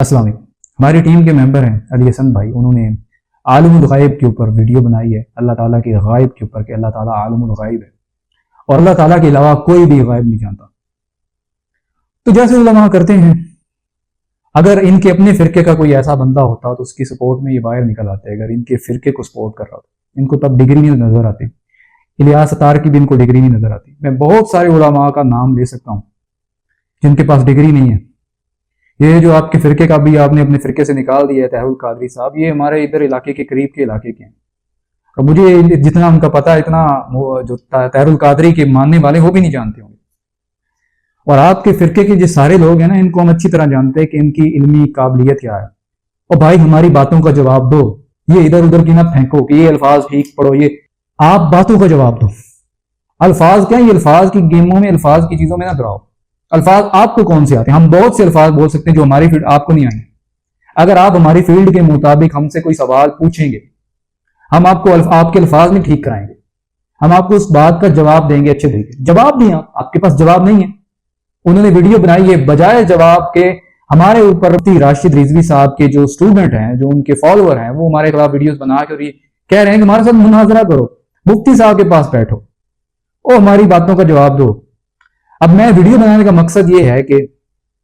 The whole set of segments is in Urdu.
السلام علیکم. ہماری ٹیم کے ممبر ہیں علی حسن بھائی، انہوں نے عالم الغیب کے اوپر ویڈیو بنائی ہے، اللہ تعالیٰ کے غائب کے اوپر کہ اللہ تعالیٰ عالم الغیب ہے اور اللہ تعالیٰ کے علاوہ کوئی بھی غائب نہیں جانتا. تو جیسے علماء کرتے ہیں، اگر ان کے اپنے فرقے کا کوئی ایسا بندہ ہوتا تو اس کی سپورٹ میں یہ باہر نکل آتے. اگر ان کے فرقے کو سپورٹ کر رہا ہوتا، ان کو تب ڈگری نہیں نظر آتی. الیاس ستار کی بھی ان کو ڈگری نہیں نظر آتی. میں بہت سارے علماء کا نام لے سکتا ہوں جن کے پاس ڈگری نہیں ہے. یہ جو آپ کے فرقے کا بھی آپ نے اپنے فرقے سے نکال دیا ہے طاہر القادری صاحب، یہ ہمارے ادھر علاقے کے قریب کے علاقے کے ہیں. اور مجھے جتنا ان کا پتہ ہے اتنا جو طاہر القادری کے ماننے والے وہ بھی نہیں جانتے ہوں گے. اور آپ کے فرقے کے جو سارے لوگ ہیں نا، ان کو ہم اچھی طرح جانتے ہیں کہ ان کی علمی قابلیت کیا ہے. اور بھائی ہماری باتوں کا جواب دو، یہ ادھر ادھر کی نہ پھینکو کہ یہ الفاظ ٹھیک پڑھو. یہ آپ باتوں کا جواب دو. الفاظ کیا، یہ الفاظ کی گیموں میں الفاظ کی چیزوں میں نہ کراؤ. الفاظ آپ کو کون سے آتے ہیں؟ ہم بہت سے الفاظ بول سکتے ہیں جو ہماری فیلڈ آپ کو نہیں آئیں. اگر آپ ہماری فیلڈ کے مطابق ہم سے کوئی سوال پوچھیں گے، ہم آپ کو آپ کے الفاظ میں ٹھیک کرائیں گے. ہم آپ کو اس بات کا جواب دیں گے اچھے طریقے. جواب دیں، آپ کے پاس جواب نہیں ہے. انہوں نے ویڈیو بنائی ہے بجائے جواب کے ہمارے اوپر راشد رضوی صاحب کے جو اسٹوڈنٹ ہیں، جو ان کے فالوور ہیں، وہ ہمارے خلاف ویڈیوز بنا کے اور یہ کہہ رہے ہیں کہ ہمارے ساتھ مناظرہ کرو، مفتی صاحب کے پاس بیٹھو اور ہماری باتوں کا جواب دو. اب میں ویڈیو بنانے کا مقصد یہ ہے کہ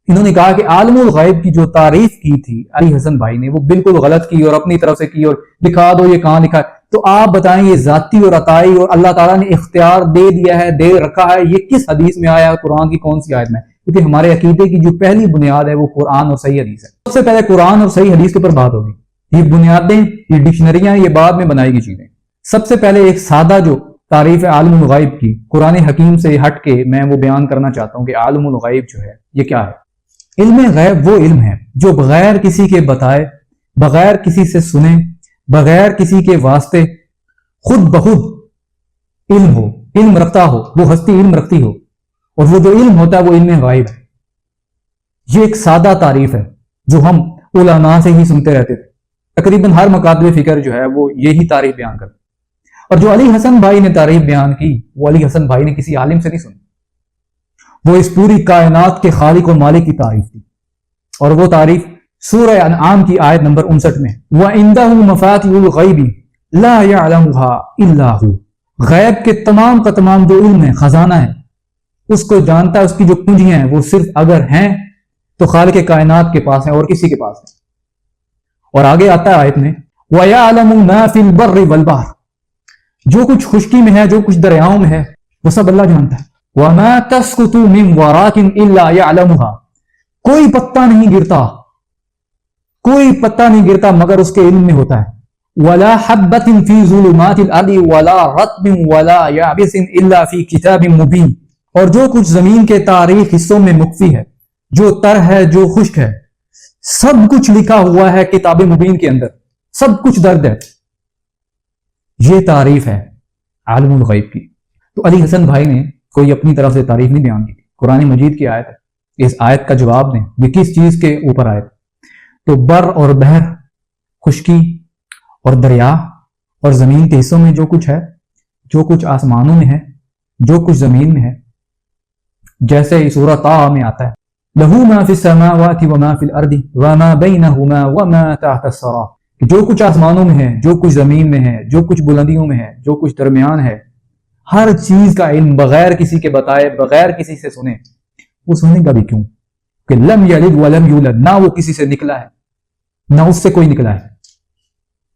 انہوں نے کہا کہ عالم الغیب کی جو تعریف کی تھی علی حسن بھائی نے، وہ بالکل غلط کی اور اپنی طرف سے کی اور دکھا دو یہ کہاں لکھا ہے. تو آپ بتائیں یہ ذاتی اور عطائی اور اللہ تعالیٰ نے اختیار دے دیا ہے، دے رکھا ہے، یہ کس حدیث میں آیا ہے؟ قرآن کی کون سی آیت میں؟ کیونکہ ہمارے عقیدے کی جو پہلی بنیاد ہے وہ قرآن اور صحیح حدیث ہے. سب سے پہلے قرآن اور صحیح حدیث کے اوپر بات ہوگی. یہ بنیادیں، یہ ڈکشنریاں، یہ بعد میں بنائی گئی چیزیں. سب سے پہلے ایک سادہ جو تعریف ہے عالم الغیب کی، قرآن حکیم سے ہٹ کے میں وہ بیان کرنا چاہتا ہوں کہ عالم الغیب جو ہے یہ کیا ہے. علم غیب وہ علم ہے جو بغیر کسی کے بتائے، بغیر کسی سے سنے، بغیر کسی کے واسطے خود بخود علم ہو، علم رکھتا ہو، وہ ہستی علم رکھتی ہو، اور وہ جو علم ہوتا ہے وہ علم غیب ہے. یہ ایک سادہ تعریف ہے جو ہم علماء سے ہی سنتے رہتے تھے. تقریباً ہر مکاتب فکر جو ہے وہ یہی تعریف بیان کرتے. اور جو علی حسن بھائی نے تعریف بیان کی، وہ علی حسن بھائی نے کسی عالم سے نہیں سنی. وہ اس پوری کائنات کے خالق و مالک کی تعریف تھی. اور وہ تعریف سورہ انعام کی آیت نمبر 59 میں وَعِندَهُ مَفَاتِحُ الْغَيْبِ لَا يَعْلَمُهَا إِلَّا هُوَ، غیب کے تمام کا تمام جو علم ہے، خزانہ ہے، اس کو جانتا ہے. اس کی جو کنجیاں ہیں وہ صرف اگر ہیں تو خالق کائنات کے پاس ہیں اور کسی کے پاس ہیں. اور آگے آتا ہے آیت میں وَيَعْلَمُ مَا فِي الْبَرِّ وَالْبَحْرِ، جو کچھ خشکی میں ہے، جو کچھ دریاؤں میں ہے، وہ سب اللہ جانتا ہے. وَمَا تَسْقُطُ مِنْ وَرَاقٍ إِلَّا يَعْلَمُهَا، کوئی پتا نہیں گرتا، کوئی پتا نہیں گرتا مگر اس کے علم میں ہوتا ہے. وَلَا حَبَّةٍ فِي ظُلُمَاتِ الْأَرْضِ وَلَا رَطْبٍ وَلَا يَابِسٍ إِلَّا فِي كِتَابٍ مُبِينٍ، اور جو کچھ زمین کے تاریخ حصوں میں مخفی ہے، جو تر ہے، جو خشک ہے، سب کچھ لکھا ہوا ہے کتاب مبین کے اندر، سب کچھ درد ہے. یہ تعریف ہے عالم الغیب کی. تو علی حسن بھائی نے کوئی اپنی طرف سے تعریف نہیں بیان کی. قرآن مجید کی آیت ہے، اس آیت کا جواب دیں. یہ کس چیز کے اوپر آیت؟ تو بر اور بحر، خشکی اور دریا اور زمین کے حصوں میں جو کچھ ہے، جو کچھ آسمانوں میں ہے، جو کچھ زمین میں ہے، جیسے سورہ طٰہٰ میں آتا ہے لَهُ مَا فِي السَّمَاوَاتِ وَمَا فِي الْأَرْضِ وَمَا بَيْنَهُمَا وَمَا تَحْتَ الثَّرَىٰ، کہ جو کچھ آسمانوں میں ہے، جو کچھ زمین میں ہے، جو کچھ بلندیوں میں ہے، جو کچھ درمیان ہے، ہر چیز کا علم بغیر کسی کے بتائے، بغیر کسی سے سنے. وہ سنے گا بھی کیوں؟ کہ لم یلد ولم یولد، نہ وہ کسی سے نکلا ہے نہ اس سے کوئی نکلا ہے.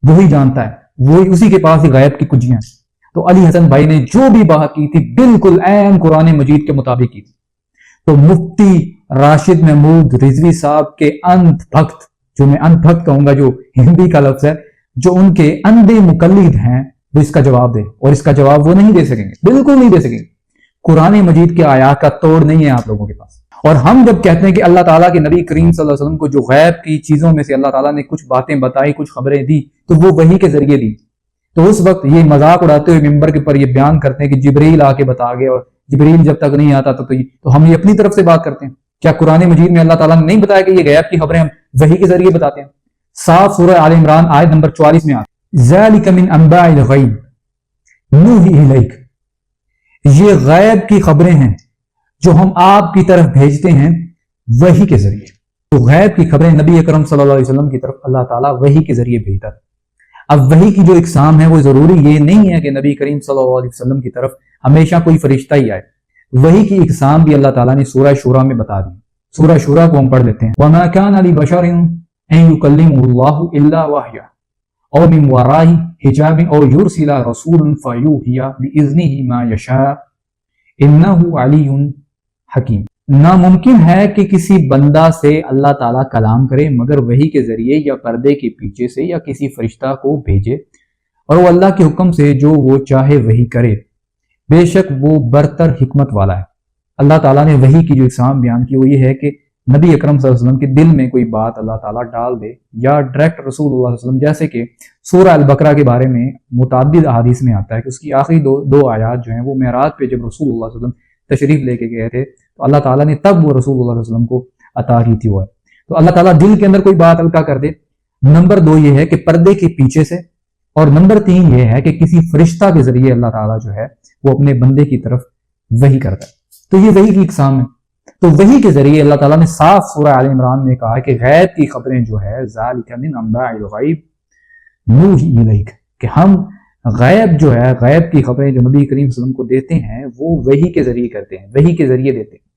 وہی جانتا ہے، وہی اسی کے پاس ہی غیب کی کنجیاں ہیں. تو علی حسن بھائی نے جو بھی بات کی تھی بالکل عین قرآن مجید کے مطابق کی تھی. تو مفتی راشد محمود رضوی صاحب کے انت بھکت، جو میں انت بھکت کہوں گا، جو ہندی کا لفظ ہے، جو ان کے اندھے مقلد ہیں، وہ اس کا جواب دے. اور اس کا جواب وہ نہیں دے سکیں گے، بالکل نہیں دے سکیں گے. قرآن مجید کے آیات کا توڑ نہیں ہے آپ لوگوں کے پاس. اور ہم جب کہتے ہیں کہ اللہ تعالیٰ کے نبی کریم صلی اللہ علیہ وسلم کو جو غیب کی چیزوں میں سے اللہ تعالیٰ نے کچھ باتیں بتائی، کچھ خبریں دی، تو وہ وحی کے ذریعے دی. تو اس وقت یہ مذاق اڑاتے ہوئے ممبر کے پر یہ بیان کرتے ہیں کہ جبریل آ کے بتا گئے، اور جبریل جب تک نہیں آتا تو ہم یہ اپنی طرف سے بات کرتے ہیں. کیا قرآن مجید میں اللہ تعالیٰ نے نہیں بتایا کہ یہ غیب کی خبریں ہم وحی کے ذریعے بتاتے ہیں؟ صاف سورہ آل عمران آیت نمبر 44 میں آتا ہے ذَلِكَ مِنْ أَنْبَاءِ الْغَيْبِ نُوحِيهِ إِلَيْكَ، یہ غیب کی خبریں ہیں جو ہم آپ کی طرف بھیجتے ہیں وحی کے ذریعے. تو غیب کی خبریں نبی اکرم صلی اللہ علیہ وسلم کی طرف اللہ تعالیٰ وحی کے ذریعے بھیجتا تھا۔ اب وحی کی جو اقسام ہے وہ ضروری یہ نہیں ہے کہ نبی کریم صلی اللہ علیہ وسلم کی طرف ہمیشہ کوئی فرشتہ ہی آئے، وحی کی اقسام بھی اللہ تعالیٰ نے سورہ شورى میں بتا دی۔ سورہ شورى کو ہم پڑھ لیتے ہیں۔ وَمَا كَانَ لِبَشَرٍ أَن يُكَلِّمَهُ اللَّهُ إِلَّا وَحْيًا أَوْ مِنْ وَرَاءِ حِجَابٍ أَوْ يُرْسِلَ رَسُولًا فَيُوحِيَ بِإِذْنِهِ مَا يَشَاءُ إِنَّهُ عَلِيٌّ حَكِيمٌ۔ ناممکن ہے کہ کسی بندہ سے اللہ تعالیٰ کلام کرے مگر وحی کے ذریعے یا پردے کے پیچھے سے یا کسی فرشتہ کو بھیجے، اور وہ اللہ کے حکم سے جو وہ چاہے وحی کرے، بے شک وہ برتر حکمت والا ہے۔ اللہ تعالیٰ نے وحی کی جو اقسام بیان کی وہ یہ ہے کہ نبی اکرم صلی اللہ علیہ وسلم کے دل میں کوئی بات اللہ تعالیٰ ڈال دے، یا ڈائریکٹ رسول اللہ صلی اللہ علیہ وسلم، جیسے کہ سورہ البقرہ کے بارے میں متعدد احادیث میں آتا ہے کہ اس کی آخری دو آیات جو ہیں وہ معراج پہ جب رسول اللہ صلی اللہ علیہ وسلم تشریف لے کے گئے تھے تو اللہ تعالیٰ نے تب وہ رسول اللہ صلی اللہ علیہ وسلم کو عطا کی تھی۔ وہ ہے تو اللہ تعالیٰ دل کے اندر کوئی بات القا کر دے۔ نمبر 2 یہ ہے کہ پردے کے پیچھے سے، اور نمبر 3 یہ ہے کہ کسی فرشتہ کے ذریعے اللہ تعالیٰ جو ہے وہ اپنے بندے کی طرف وحی کرتا ہے۔ تو یہ وحی کی اقسام ہے۔ تو وحی کے ذریعے اللہ تعالیٰ نے صاف سورہ آل عمران میں کہا کہ غیب کی خبریں جو ہے ذالک من انباء الغیب نوحی الیک، کہ ہم غیب جو ہے، غیب کی خبریں جو نبی کریم صلی اللہ علیہ وسلم کو دیتے ہیں وہ وحی کے ذریعے کرتے ہیں، وحی کے ذریعے دیتے ہیں۔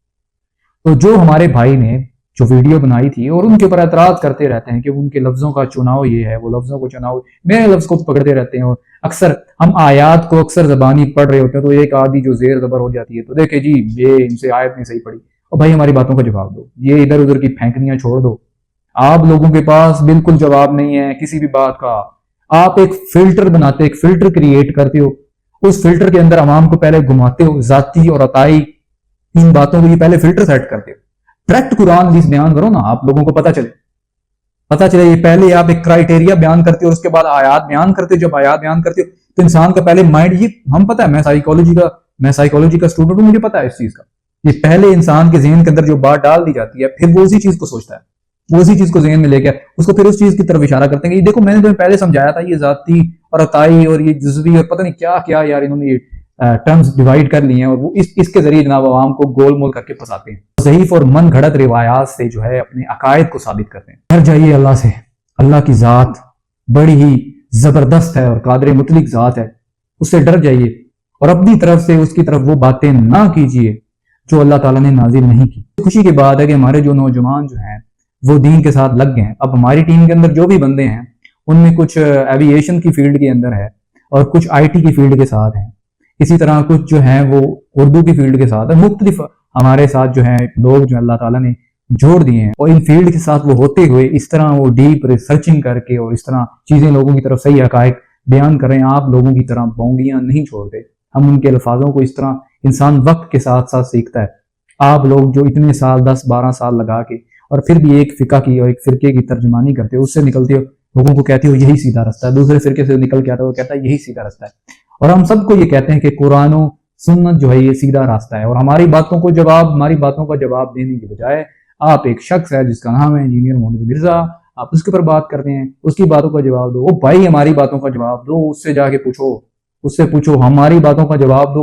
تو جو ہمارے بھائی نے جو ویڈیو بنائی تھی اور ان کے اوپر اعتراض کرتے رہتے ہیں کہ ان کے لفظوں کا چناؤ یہ ہے، وہ لفظوں کو چناؤ، میرے لفظ کو پکڑتے رہتے ہیں، اور اکثر ہم آیات کو اکثر زبانی پڑھ رہے ہوتے ہیں تو ایک آدھی جو زیر زبر ہو جاتی ہے تو دیکھیں جی یہ ان سے آیت نہیں صحیح پڑھی، اور بھائی ہماری باتوں کا جواب دو، یہ ادھر ادھر کی پھینکنیاں چھوڑ دو۔ آپ لوگوں کے پاس بالکل جواب نہیں ہے کسی بھی بات کا، آپ ایک فلٹر بناتے، ایک فلٹر کریٹ کرتے ہو، اس فلٹر کے اندر عوام کو پہلے گھماتے ہو، ذاتی اور عطائی ان باتوں کو یہ پہلے فلٹر سیٹ کرتے ہو۔ ڈائریکٹ قرآن حدیث بیان کرو نا، آپ لوگوں کو پتہ چلے یہ پہلے آپ ایک کرائیٹیریا بیان کرتے ہو اور اس کے بعد آیات بیان کرتے ہو۔ جب آیات بیان کرتے ہو تو انسان کا پہلے مائنڈ، یہ ہم پتہ ہے میں سائیکالوجی کا اسٹوڈنٹ ہوں، مجھے پتہ ہے اس چیز کا، یہ پہلے انسان کے ذہن کے اندر جو بات ڈال دی جاتی ہے پھر وہ اسی چیز کو سوچتا ہے، وہ اسی چیز کو ذہن میں لے کے اس کو پھر اس چیز کی طرف اشارہ کرتے ہیں کہ یہ دیکھو میں نے تمہیں پہلے سمجھایا تھا، یہ ذاتی اور عطائی اور یہ جزوی اور پتہ نہیں کیا کیا یار انہوں نے یہ ٹرمز ڈیوائیڈ کر لی ہیں، اور وہ اس کے ذریعے جناب عوام کو گول مول کر کے پھنساتے ہیں، ضعیف اور من گھڑت روایات سے جو ہے اپنے عقائد کو ثابت کرتے ہیں۔ ڈر جائیے اللہ سے، اللہ کی ذات بڑی ہی زبردست ہے اور قادر مطلق ذات ہے، اس سے ڈر جائیے اور اپنی طرف سے اس کی طرف وہ باتیں نہ کیجیے جو اللہ تعالیٰ نے نازل نہیں کی۔ خوشی کی بات ہے کہ ہمارے جو نوجوان جو ہیں وہ دین کے ساتھ لگ گئے ہیں۔ اب ہماری ٹیم کے اندر جو بھی بندے ہیں ان میں کچھ ایوییشن کی فیلڈ کے اندر ہے اور کچھ آئی ٹی کی فیلڈ کے ساتھ ہیں، اسی طرح کچھ جو ہیں وہ اردو کی فیلڈ کے ساتھ ہیں، مختلف ہمارے ساتھ جو ہیں لوگ جو اللہ تعالیٰ نے جوڑ دیے ہیں، اور ان فیلڈ کے ساتھ وہ ہوتے ہوئے اس طرح وہ ڈیپ ریسرچنگ کر کے اور اس طرح چیزیں لوگوں کی طرف صحیح حقائق بیان کر رہے ہیں۔ آپ لوگوں کی طرح بونگیاں نہیں چھوڑتے، ہم ان کے الفاظوں کو اس طرح انسان وقت کے ساتھ ساتھ سیکھتا ہے۔ آپ لوگ جو اتنے سال 10-12 سال لگا کے اور پھر بھی ایک فقہ کی اور ایک فرقے کی ترجمانی کرتے ہو، اس سے نکلتے ہو، لوگوں کو کہتے ہو یہی سیدھا رستہ ہے، دوسرے فرقے سے نکل کے آتا ہے وہ کہتا ہے یہی سیدھا رستہ ہے، اور ہم سب کو یہ کہتے ہیں کہ قرآن و سنت جو ہے یہ سیدھا راستہ ہے، اور ہماری باتوں کا جواب دینے کے بجائے آپ ایک شخص ہے جس کا نام ہے انجینئر محمد مرزا، آپ اس کے اوپر بات کرتے ہیں، اس کی باتوں کا جواب دو۔ بھائی ہماری باتوں کا جواب دو، اس سے جا کے پوچھو ہماری باتوں کا جواب دو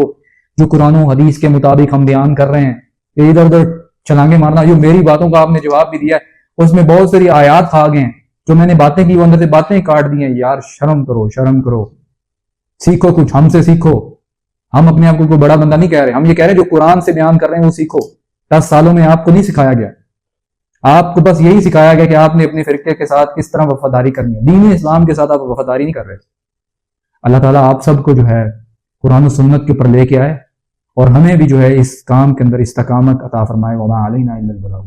جو قرآن و حدیث کے مطابق ہم بیان کر رہے ہیں۔ کہ ادھر ادھر چھلانگے مارنا، جو میری باتوں کا آپ نے جواب بھی دیا ہے اس میں بہت ساری آیات کھا گئے ہیں، جو میں نے باتیں کی وہ اندر سے باتیں کاٹ دی ہیں۔ یار شرم کرو، سیکھو کچھ، ہم سے سیکھو۔ ہم اپنے آپ کو کوئی بڑا بندہ نہیں کہہ رہے، ہم یہ کہہ رہے ہیں جو قرآن سے بیان کر رہے ہیں وہ سیکھو۔ 10 سالوں میں آپ کو نہیں سکھایا گیا، آپ کو بس یہی سکھایا گیا کہ آپ نے اپنے فرقے کے ساتھ کس طرح وفاداری کرنی ہے، دین اسلام کے ساتھ آپ وفاداری نہیں کر رہے۔ اللہ تعالیٰ آپ سب کو جو ہے قرآن و سنت کے اوپر لے کے آئے، اور ہمیں بھی جو ہے اس کام کے اندر استقامت عطا فرمائے۔ وما علینا الا البلاغ۔